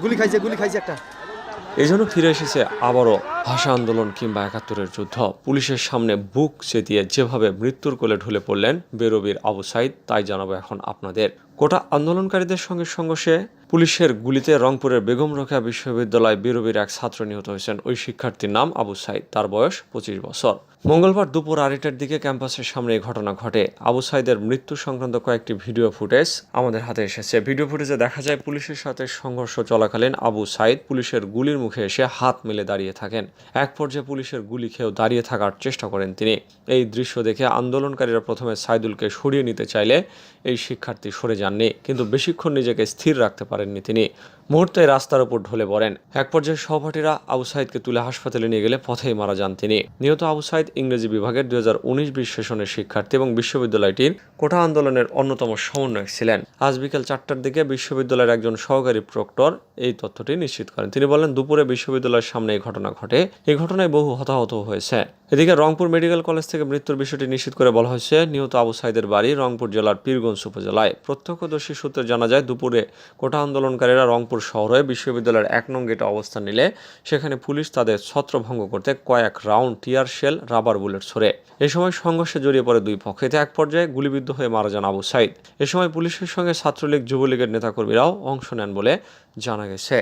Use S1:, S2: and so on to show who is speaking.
S1: গুলি খাইছে একটা।
S2: এই জন্য ফিরে এসেছে আবারও ভাষা আন্দোলন কিংবা ৭১-এর যুদ্ধ। পুলিশের সামনে বুক চেতিয়ে যেভাবে মৃত্যুর কোলে ঢলে পড়লেন বেরবির আবু সাইদ, তাই জানাবো এখন আপনাদের। কোটা আন্দোলনকারীদের সঙ্গে সংঘর্ষে পুলিশের গুলিতে রংপুরের বেগম রোকেয়া বিশ্ববিদ্যালয় বেরবির এক ছাত্র নিহত হয়েছেন। ওই শিক্ষার্থীর নাম আবু সাইদ, তার বয়স ২৫ বছর। মঙ্গলবার দুপুর ২:৩০টার দিকে ক্যাম্পাসের সামনে এই ঘটনা ঘটে। আবু সাইদের মৃত্যু সংক্রান্ত কয়েকটি ভিডিও ফুটেজ আমাদের হাতে এসেছে। ভিডিও ফুটেজে দেখা যায় পুলিশের সাথে সংঘর্ষ চলাকালীন আবু সাইদ পুলিশের গুলির মুখে এসে হাত মেলে দাঁড়িয়ে থাকেন। এক পর্যায়ে পুলিশের গুলি খেয়েও দাঁড়িয়ে থাকার চেষ্টা করেন তিনি। এই দৃশ্য দেখে আন্দোলনকারীরা প্রথমে সাইদুলকে সরিয়ে নিতে চাইলে এই শিক্ষার্থী সরে যাননি, কিন্তু বেশিক্ষণ নিজেকে স্থির রাখতে পারেননি তিনি। মুহূর্তে রাস্তার উপর ঢলে পড়েন। এক পর্যায়ে সহপাঠীরা আবু সাইদকে তুলে হাসপাতালে নিয়ে গেলে পথেই মারা যান তিনি। নিহত আবু সাইদ ইংরেজি বিভাগের ২০১৯-২০ সেশনের শিক্ষার্থী এবং বিশ্ববিদ্যালয়টির কোটা আন্দোলনের অন্যতম সমন্বয়ক ছিলেন। আজ বিকেল ৪টার দিকে বিশ্ববিদ্যালয়ের একজন সহকারী প্রক্টর এই তথ্যটি নিশ্চিত করেন। তিনি বলেন, দুপুরে বিশ্ববিদ্যালয়ের সামনে এই ঘটনা ঘটে। এই ঘটনায় বহু হতাহত হয়েছে। এদিকে রংপুর মেডিকেল কলেজ থেকে মৃত্যুর বিষয়টি নিশ্চিত করে বলা হয়েছে, নিহত আবু সাইদের বাড়ি রংপুর জেলার পীরগঞ্জ উপজেলায়। প্রত্যক্ষদর্শী সূত্রে জানা যায়, দুপুরে কোটা আন্দোলনকারীরা রংপুর শহরে বিশ্ববিদ্যালয়ের ১ নং গেটে অবস্থান নিলে সেখানে পুলিশ তাদের ছত্রভঙ্গ করতে কয়েক round tear shell, rubber bullet ছোড়ে। এ সময় সংঘর্ষে জড়িয়ে পড়ে দুই পক্ষ। এতে এক পর্যায়ে গুলিবিদ্ধ হয়ে মারা যান আবু সাইদ। এ সময় পুলিশের সঙ্গে ছাত্রলীগ, যুবলীগের নেতাকর্মীরাও অংশ নেন বলে জানা গেছে।